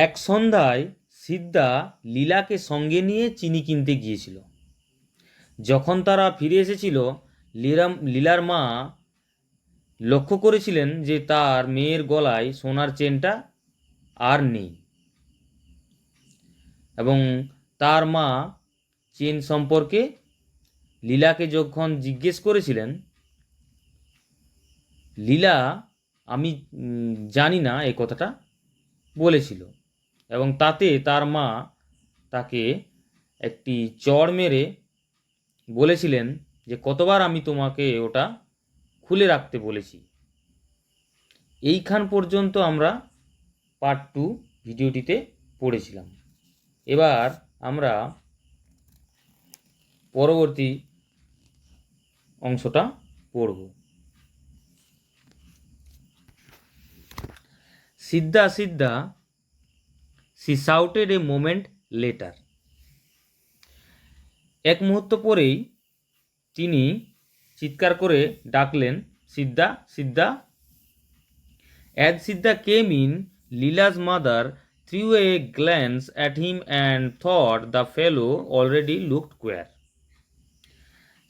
এক সন্ধ্যায় সিদ্ধা লীলাকে সঙ্গে নিয়ে চিনি কিনতে গিয়েছিল। যখন তারা ফিরে এসেছিল, লীলার মা লক্ষ্য করেছিলেন যে তার মেয়ের গলায় সোনার চেনটা আর নেই, এবং তার মা চেন সম্পর্কে লীলাকে যখন জিজ্ঞেস করেছিলেন, লীলা আমি জানি না এই কথাটা বলেছিল, এবং তাতে তার মা তাকে একটি চড় মেরে বলেছিলেন যে কতবার আমি তোমাকে ওটা খুলে রাখতে বলেছি। এইখান পর্যন্ত আমরা পার্ট 2 ভিডিওটিতে পড়েছিলাম। এবার আমরা পরবর্তী অংশটা পড়ব। Siddha Siddha she shouted a moment later. এক মুহূর্ত পরেই তিনি চিৎকার করে ডাকলেন, সিদ্ধা সিদ্ধা। As Siddha came in, Leela's mother threw a glance at him and thought the fellow already looked queer.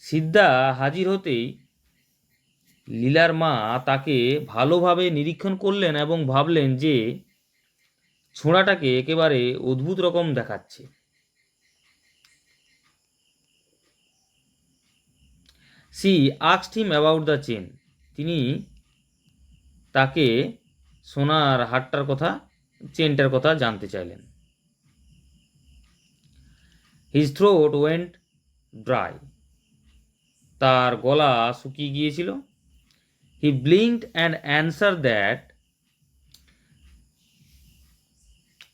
সিদ্ধা হাজির হতেই লীলার মা তাকে ভালোভাবে নিরীক্ষণ করলেন এবং ভাবলেন যে ছোঁড়াটাকে একেবারে অদ্ভুত রকম দেখাচ্ছে। She asked him about the chain. তিনি তাকে সোনার হারটার কথা, চেনটার কথা জানতে চাইলেন। His throat went dry. তার গলা শুকিয়ে গিয়েছিল। He blinked and answered that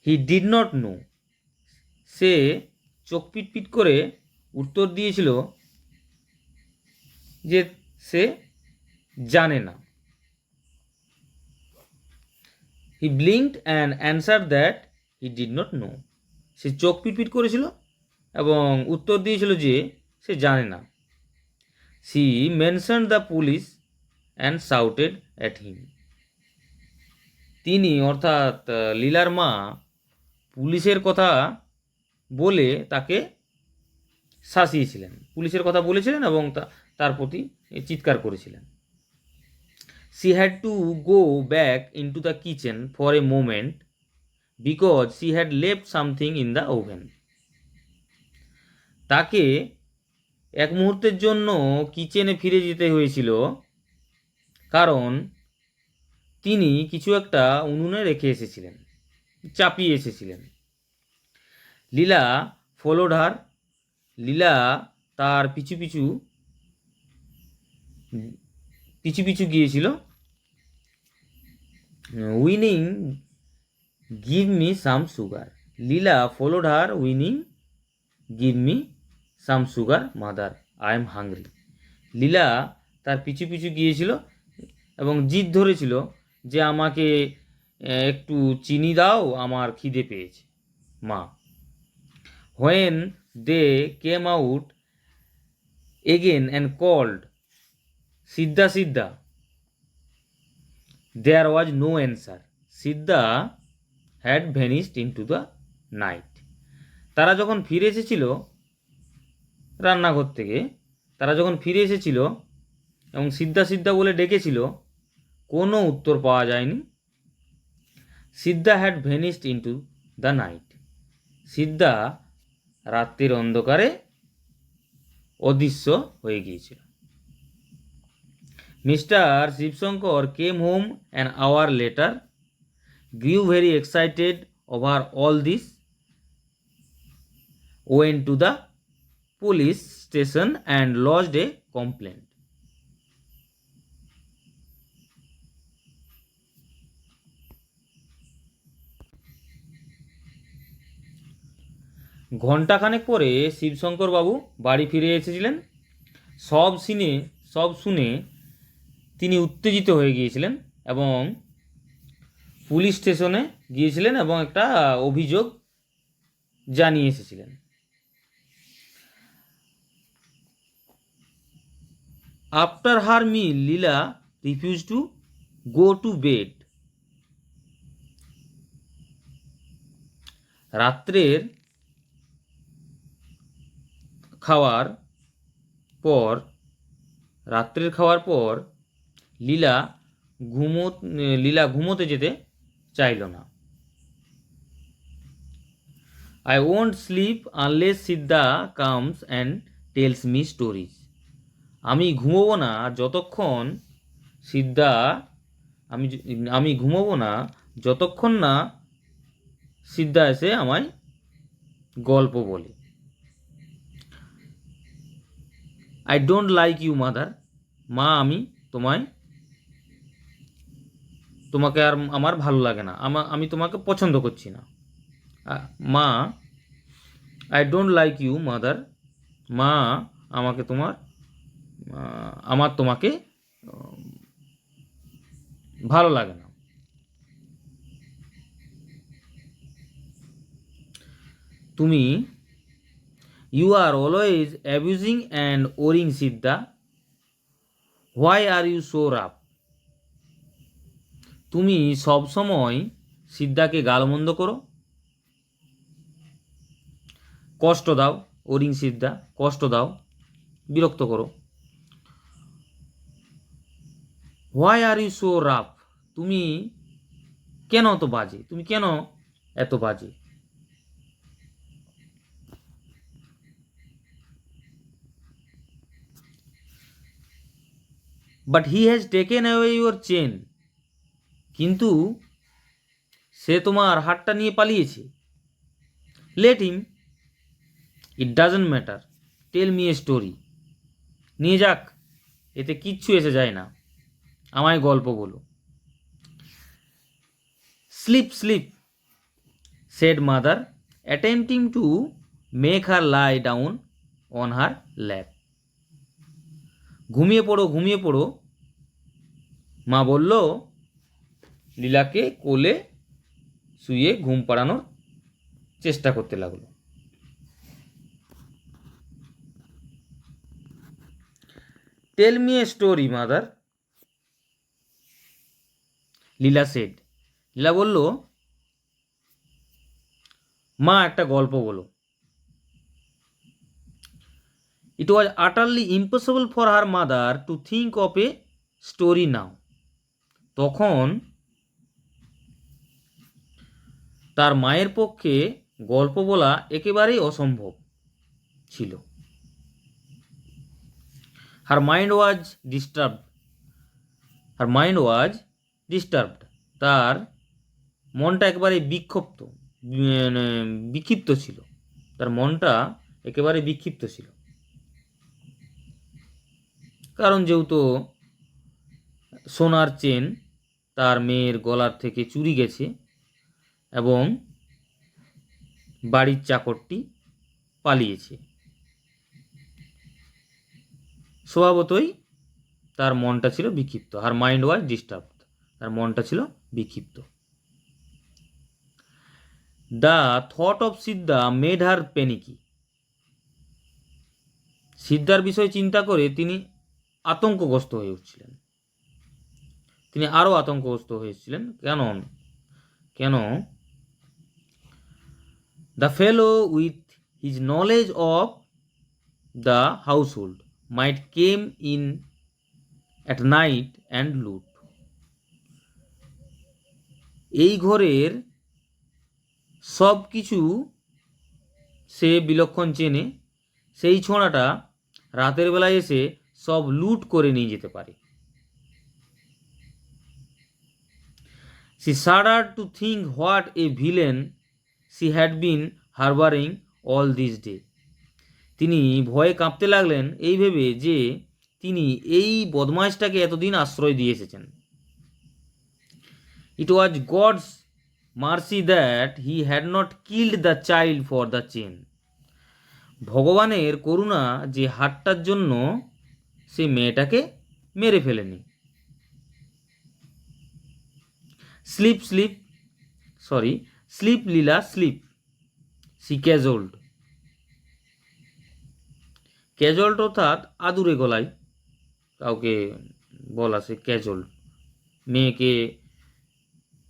he did not know. সে চোখ পিটপিট করে উত্তর দিয়েছিল যে সে জানে না। He blinked and answered that he did not know. সে চোখ পিটপিট করেছিল এবং উত্তর দিয়েছিল যে সে জানে না। She mentioned the police and shouted at him. তিনি অর্থাৎ লীলার মা পুলিশের কথা বলে তাকে শাসিয়েছিলেন, পুলিশের কথা বলেছিলেন এবং তার প্রতি চিৎকার করেছিলেন। She had to go back into the kitchen for a moment because she had left something in the oven. তাকে এক মুহূর্তের জন্য কিচেনে ফিরে যেতে হয়েছিল, কারণ তিনি কিছু একটা উনুনে রেখে এসেছিলেন, চাপিয়ে এসেছিলেন। লীলা ফলোড হার। লীলা তার পিছু পিছু গিয়েছিল। Winning give me some sugar. Leela followed her winning give me some sugar mother, I am hungry. Leela তার পিছু গিয়েছিল এবং জিদ ধরেছিল যে আমাকে একটু চিনি দাও, আমার খিদে পেয়েছে মা। When they came out again and called, Siddha Siddha, there was no answer. Siddha had vanished into the night. তারা যখন ফিরে এসেছিল রান্নাঘর থেকে, তারা যখন ফিরে এসেছিল এবং সিদ্ধা সিদ্ধা বলে ডেকেছিল, কোনো উত্তর পাওয়া যায়নি। Siddha had vanished into the night. Siddha রাত্রির অন্ধকারে অদৃশ্য হয়ে গিয়েছিল। Mister Shivshankar came home an hour later, grew very excited over all this, went to the police station and lodged a complaint. ঘণ্টাখানেক পরে শিবশঙ্কর বাবু বাড়ি ফিরে এসেছিলেন। সব শুনে তিনি উত্তেজিত হয়ে গিয়েছিলেন এবং পুলিশ স্টেশনে গিয়েছিলেন এবং একটা অভিযোগ জানিয়ে এসেছিলেন। After her meal Leela refuse to go to bed. রাত্রের খাওয়ার পর লীলা লীলা ঘুমোতে যেতে চাইল না। I won't sleep unless Siddha comes and tells me stories. আমি ঘুমোবো না যতক্ষণ সিদ্ধা আমি ঘুমোবো না যতক্ষণ না সিদ্ধা এসে আমায় গল্প বলে। I don't like you mother, মা আমি তোমাকে আর আমার ভালো লাগে না, আমি তোমাকে পছন্দ করছি না। মা, I don't like you mother, মা আমাকে আমার তোমাকে ভালো লাগে না। তুমি you are always abusing and worrying Siddha, why are you so rough. তুমি সবসময় সিদ্ধাকে গালমন্দ করো, কষ্ট দাও, ওরিং সিদ্ধা কষ্ট দাও, বিরক্ত করো। Why are you so rough, তুমি কেন এত বাজে, তুমি কেন এত বাজে। But he has taken away your chain, কিন্তু সে তোমার হাতটা নিয়ে পালিয়েছে। Let him, it doesn't matter, tell me a story. নিয়ে যাক, এতে কিচ্ছু এসে যায় না, আমায় গল্প বলো। Sleep sleep said mother, attempting to make her lie down on her lap. ঘুমিয়ে পড়ো ঘুমিয়ে পড়ো, মা বলল, লীলাকে কোলে শুয়ে ঘুম পাড়ানোর চেষ্টা করতে লাগলো। Tell me a story mother, Leela said. Leela বলল, মা একটা গল্প বলো। It was utterly impossible for her mother to think of a story now. তখন তার মায়ের পক্ষে গল্প বলা একেবারেই অসম্ভব ছিল। হার মাইন্ড ওয়াজ ডিস্টার্বড, তার মনটা একেবারে বিক্ষিপ্ত ছিল, তার মনটা একেবারে বিক্ষিপ্ত ছিল। কারণ যেহেতু সোনার চেন তার মেয়ের গলার থেকে চুরি গেছে এবং বাড়ির চাকরটি পালিয়েছে, স্বভাবতই তার মনটা ছিল বিক্ষিপ্ত। হার মাইন্ড ওয়াজ ডিস্টার্বড, তার মনটা ছিল বিক্ষিপ্ত। The thought of Siddha made her panicky, সিদ্ধার বিষয়ে চিন্তা করে তিনি আতঙ্কগ্রস্ত হয়ে উঠছিলেন, তিনি আরও আতঙ্কগ্রস্ত হয়েছিলেন। Can the fellow with his knowledge of the household might come in at night and loot. এই ঘরের সব কিছু সে বিলক্ষণ চেনে, সেই ছোঁড়াটা রাতের বেলায় এসে সব লুট করে নিয়ে যেতে পারে। She shuddered to think what a villain she had been harboring all this day. তিনি ভয়ে কাঁপতে লাগলেন এই ভেবে যে তিনি এই বদমাইশটাকে এতদিন আশ্রয় দিয়ে এসেছেন। It was God's mercy that he had not killed the child for the chain. ভগবানের করুণা যে হাতটার জন্য সে মেয়েটাকে মেরে ফেলেনি। Slip Leela sleep, C ক্যাজল্ড। ক্যাজল্ড অর্থাৎ আদুরে গলায় কাউকে বলা, সে ক্যাজল্ড। মেয়েকে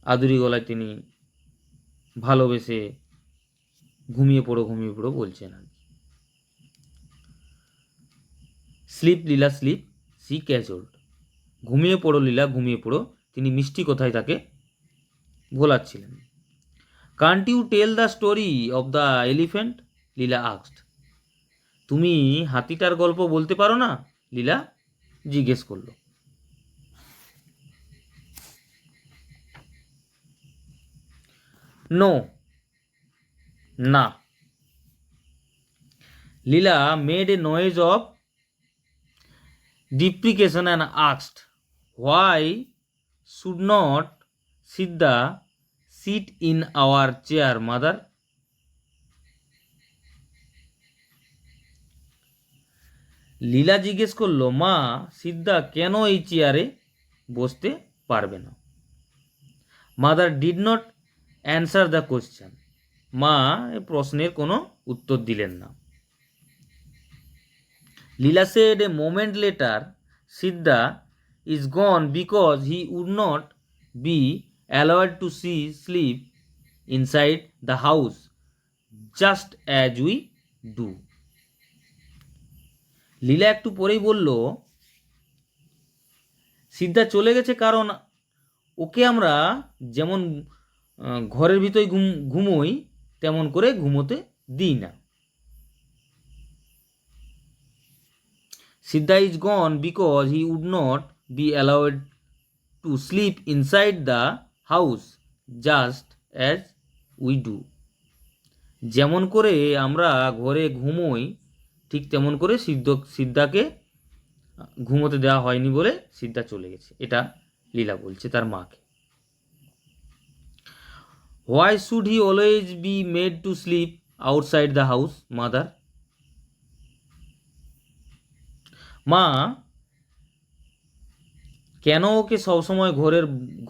আদুরি গলায় তিনি ভালোবেসে ঘুমিয়ে পড়ো বলছেন আর কি। Sleep Leela sleep, she cajoled. ঘুমিয়ে পড়ো লীলা, ঘুমিয়ে পড়ো, তিনি মিষ্টি কথায় তাকে ভোলাচ্ছিলেন। Can't you tell the story of the elephant, Leela asked. তুমি হাতিটার গল্প বলতে পারো না, লীলা জিজ্ঞেস করলো। নো, না। Leela made a noise of deprecation and asked, why should not Siddha sit in our chair, mother? লীলা জিজ্ঞেস করলো, মা, সিদ্ধা কেন এই চেয়ারে বসতে পারবে না? Mother did not answer the question. মা এই প্রশ্নের কোনো উত্তর দিলেন না। লীলা said a moment later, Siddha is gone because he would not be allowed to sleep inside the house just as we do. লীলা একটু পরেই বলল, সিদ্ধা চলে গেছে কারণ ওকে আমরা যেমন ঘরের ভিতরে ঘুমোই তেমন করে ঘুমোতে দিই না। Siddha is gone because he would not be allowed to sleep inside the house just as we do. যেমন করে আমরা ঘরে ঘুমোই ঠিক তেমন করে সিদ্ধাকে ঘুমোতে দেওয়া হয়নি বলে সিদ্ধা চলে গেছে। এটা লীলা বলছে তার মাকে। Why should he always be made to sleep outside the house, mother? মা, কেন ওকে সবসময়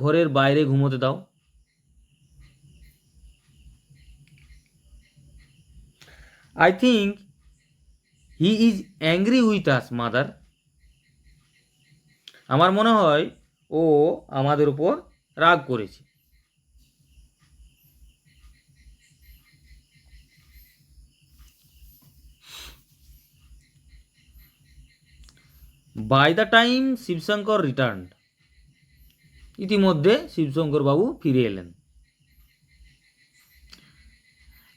ঘরের বাইরে ঘুমোতে দাও? I think he is angry with us, mother. আমার মনে হয় ও আমাদের উপর রাগ করেছে। By the time Shivshankar returned, ইতিমধ্যে শিবশঙ্কর বাবু ফিরে এলেন।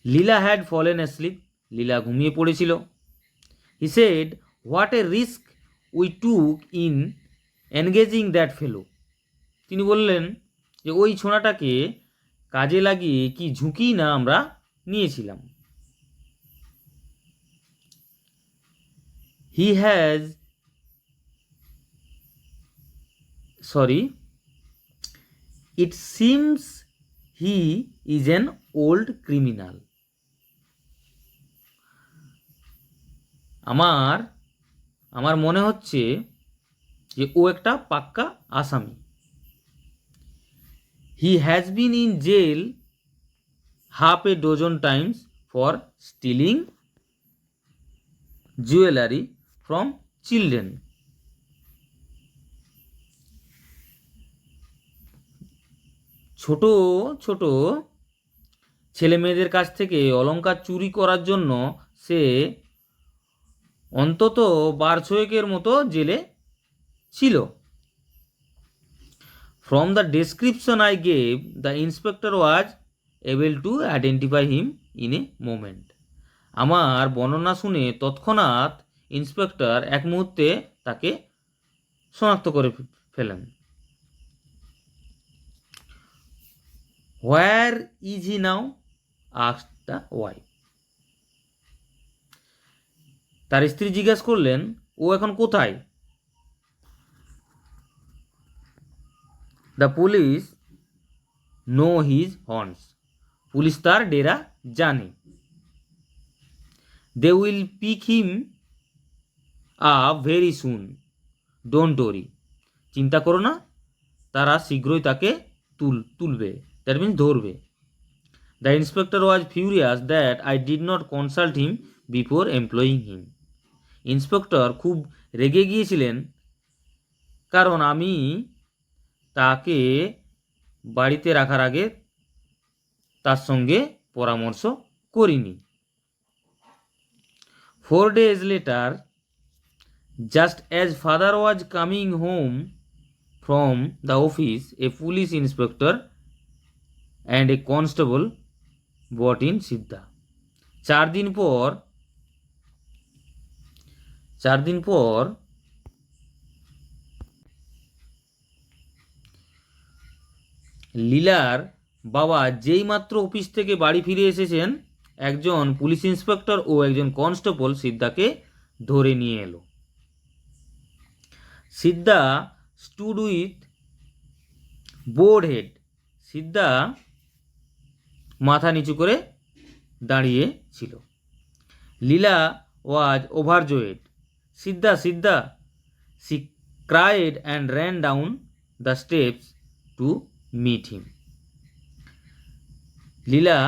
Leela had fallen asleep, Leela ঘুমিয়ে পড়েছিল। He said, what a risk we took in engaging that fellow. তিনি বললেন যে ওই ছোঁড়াটাকে কাজে লাগিয়ে কি ঝুঁকি না আমরা নিয়েছিলাম। He has it seems he is an old criminal. আমার মনে হচ্ছে যে ও একটা পাক্কা আসামি। He has been in jail half a dozen times for stealing jewelry from children. ছোট ছোট ছেলে মেয়েদের কাছ থেকে অলংকার চুরি করার জন্য সে অন্তত 12 মতো জেলে ছিল। From the description I gave, the inspector was able to identify him in a moment. আমার বর্ণনা শুনে তৎক্ষণাৎ ইন্সপেক্টর এক মুহূর্তে তাকে শনাক্ত করে ফেলেন। Where is he now, asked the wife. তার স্ত্রী জিজ্ঞাসা করলেন, ও এখন কোথায়? দ্য পুলিশ নো হিজ হর্নস, পুলিশ তার ডেরা জানে। They will pick him up very soon, don't worry, চিন্তা করো না, তারা শীঘ্রই তাকে তুলবে, দ্যাট মিনস ধরবে। The inspector was furious that I did not consult him before employing him. Inspector খুব রেগে গিয়েছিলেন কারণ আমি তাকে বাড়িতে রাখার আগে তার সঙ্গে পরামর্শ করিনি। 4 days later, just as father was coming home from the office, a police inspector and a constable brought in সিদ্ধা। 4 দিন পর লীলার বাবা যেইমাত্র অফিস থেকে বাড়ি ফিরে এসেছেন, একজন পুলিশ ইন্সপেক্টর ও একজন কনস্টেবল সিদ্ধাকে ধরে নিয়ে এলো। Siddha stood with bowed head. Siddha মাথা নিচু করে দাঁড়িয়ে ছিল। Leela was overjoyed. Siddha Siddha she cried and ran down the steps to meet him. Leela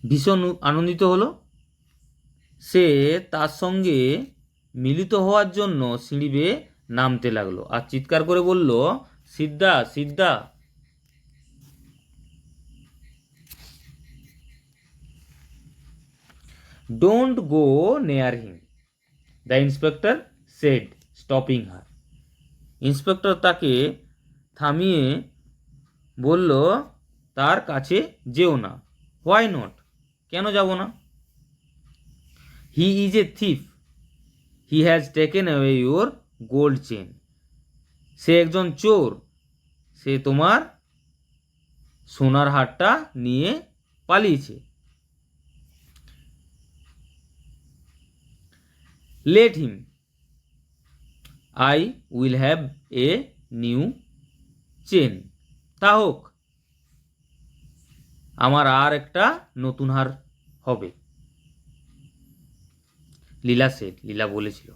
ভীষণ আনন্দিত হলো। সে তার সঙ্গে মিলিত হওয়ার জন্য সিঁড়ি বেয়ে নামতে লাগলো আর চিৎকার করে বলল, সিদ্ধা সিদ্ধা। Don't go near him, the inspector said, stopping her. Inspector তাকে থামিয়ে বলল, তার কাছে যেও না। Why not? কেন যাব না? He is a thief, he has taken away your gold chain. সে একজন চোর, সে তোমার সোনার হারটা নিয়ে পালিয়েছে। Let him, I will have a new chain. তা হোক, আমার আর একটা নতুন হার হবে। লীলা সেড, লীলা বলেছিল।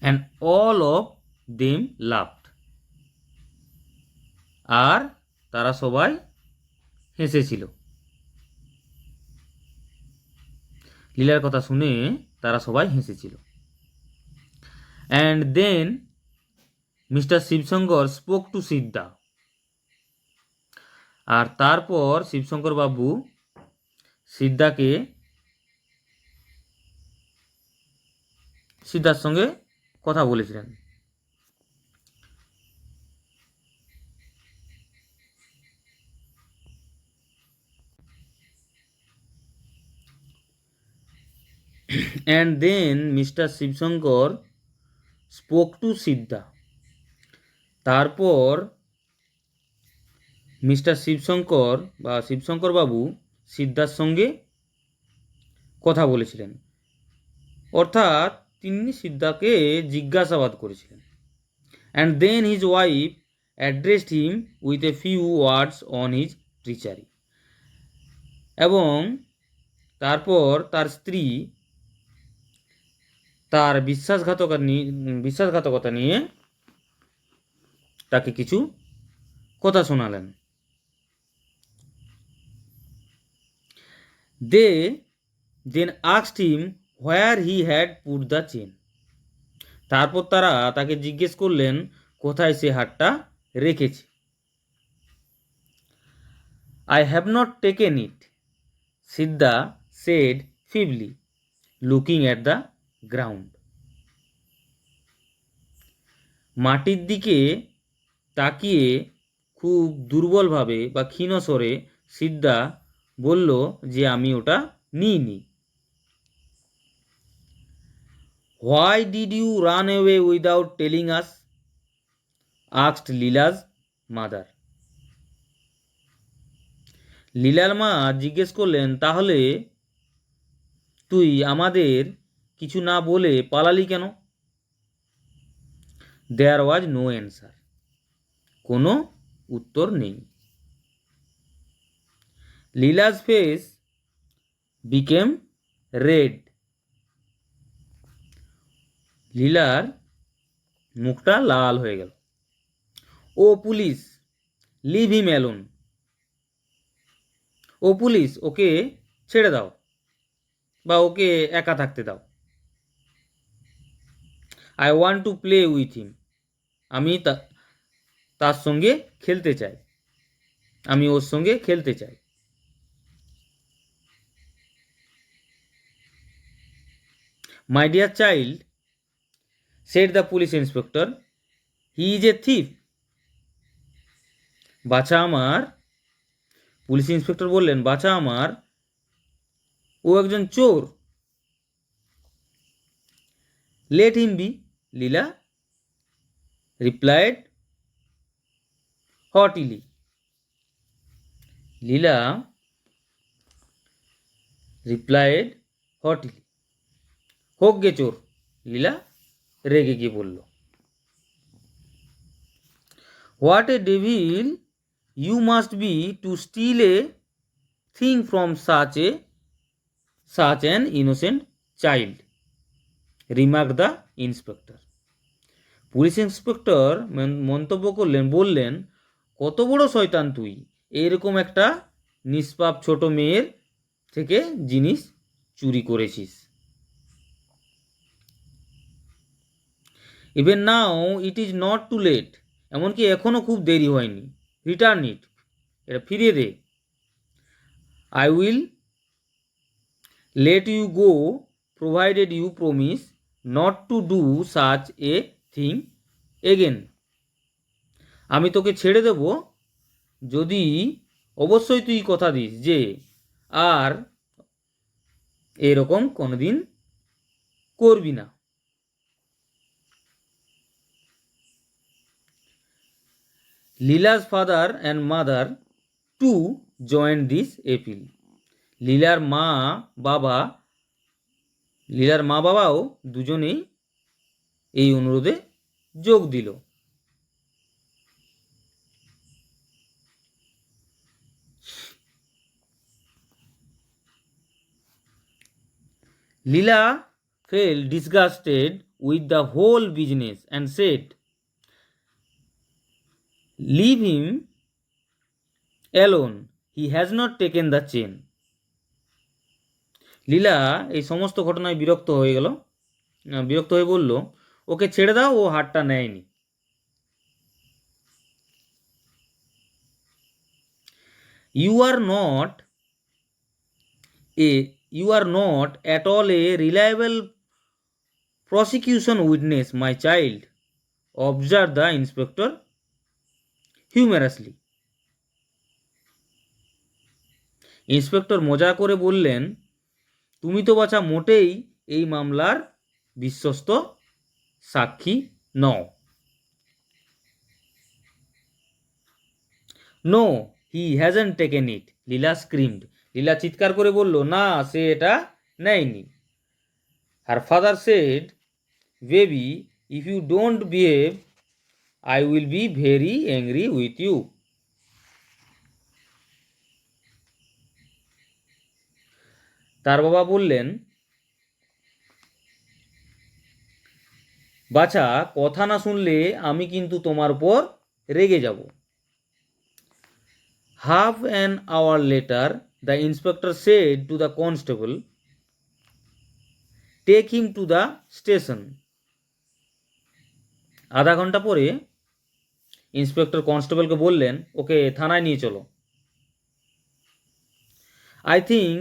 And all of them laughed. আর তারা সবাই হেসেছিল। লীলার কথা শুনে তারা সবাই হেসেছিল। And then mister Shivshankar spoke to Siddha. আর তারপর শিবশঙ্কর বাবু সিদ্ধার সঙ্গে কথা বলেছিলেন। And then mister Shivshankar spoke to Siddha. তারপর মিস্টার শিবশঙ্কর বা শিবশঙ্কর বাবু সিদ্ধার সঙ্গে কথা বলেছিলেন, অর্থাৎ তিনি সিদ্ধাকে জিজ্ঞাসাবাদ করেছিলেন। And then his wife addressed him with a few words on his treachery. এবং তারপর তার স্ত্রী তার বিশ্বাসঘাতকতা নিয়ে তাকে কিছু কথা শোনালেন। They then asked him where he had put the chain. তারপর তারা তাকে জিজ্ঞেস করলেন কোথায় সে হারটা রেখেছে। I have not taken it, Siddha said feebly, looking at the ground. মাটির দিকে তাকিয়ে খুব দুর্বলভাবে বা ক্ষীণ স্বরে সিদ্ধা বলল যে আমি ওটা নিইনি। Why did you run away without telling us, asked Leela's mother. লীলার মা জিজ্ঞেস করলেন, তাহলে তুই আমাদের কিছু না বলে পালালি কেন? দেয়ার ওয়াজ নো অ্যান্সার, কোনো উত্তর নেই। Leela's face became red. লীলার মুখটা লাল হয়ে গেল। ও পুলিশ, লিভ হিম অ্যালোন। ও পুলিশ, ওকে ছেড়ে দাও বা ওকে একা থাকতে দাও। I want to play with him, আমি তার সঙ্গে খেলতে চাই, আমি ওর সঙ্গে খেলতে চাই। My dear child, said the police inspector, he is a thief. বাছা আমার, পুলিশ ইন্সপেক্টর বললেন, বাছা আমার, ও একজন চোর। Let him be, Leela replied hotly. Leela replied hotly. হোক গে চোর, লীলা রেগে গিয়ে বলল। What a devil you must be to steal a thing from such an innocent child, remark the inspector. Police inspector মন্তব্য করলেন, বললেন, কত বড় শয়তান তুই, এরকম একটা নিষ্পাপ ছোট মেয়ের থেকে জিনিস চুরি করেছিস। Even now it is not too late, এমনকি এখনও খুব দেরি হয়নি। রিটার্ন ইট, এটা ফিরিয়ে দে। I will let you go provided you promise not to do such a thing again. আমি তোকে ছেড়ে দেব যদি অবশ্যই তুই কথা দিস যে আর এরকম কোনোদিন করবি না। Leela's father and mother to join this appeal. লীলার মা বাবাও দুজনেই এই অনুরোধে যোগ দিল। লীলা felt disgusted with the whole business and said, leave him alone, he has not taken the chain. লীলা এই সমস্ত ঘটনায় বিরক্ত হয়ে বলল, ওকে ছেড়ে দাও, ও হারটা নেয়নি। You are not at all a reliable prosecution witness, my child, observed the inspector humorously. Inspector মজা করে বললেন, তুমি তো বাছা মোটেই এই মামলার বিশ্বস্ত সাক্ষী নও। No, he hasn't taken it, Leela screamed. Leela চিৎকার করে বলল, না, সে এটা নেয়নি। Her father said, baby, if you don't behave I will be very angry with you. তার বাবা বললেন, বাছা, কথা না শুনলে আমি কিন্তু তোমার উপর রেগে যাব। Half an hour later the inspector said to the constable, take him to the station. আধা ঘন্টা পরে ইন্সপেক্টর কনস্টেবলকে বললেন, ওকে থানায় নিয়ে চলো। I think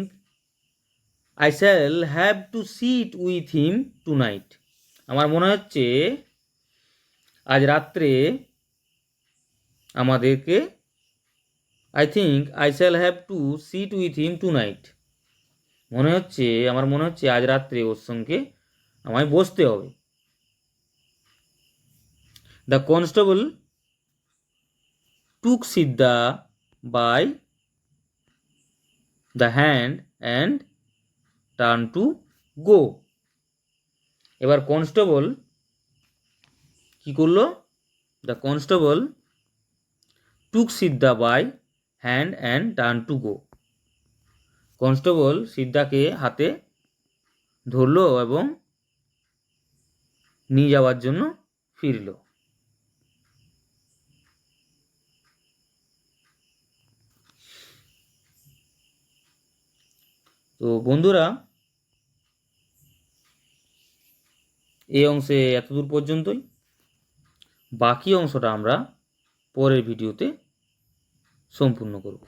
I shall have to sit with him tonight. আমার মনে হচ্ছে আজ রাত্রে আমাদেরকে I think I shall have to sit with him tonight. আমার মনে হচ্ছে আজ রাত্রে ওর সঙ্গে আমায় বসতে হবে। The constable took Siddha by the hand and turn to go. এবার কনস্টেবল কি করলো? The constable took Siddha by hand and turn to go. Constable সিদ্ধাকে হাতে ধরল এবং নিয়ে যাওয়ার জন্য ফিরল। তো বন্ধুরা, এই অংশে এতদূর পর্যন্তই। বাকি অংশটা আমরা পরের ভিডিওতে সম্পূর্ণ করব।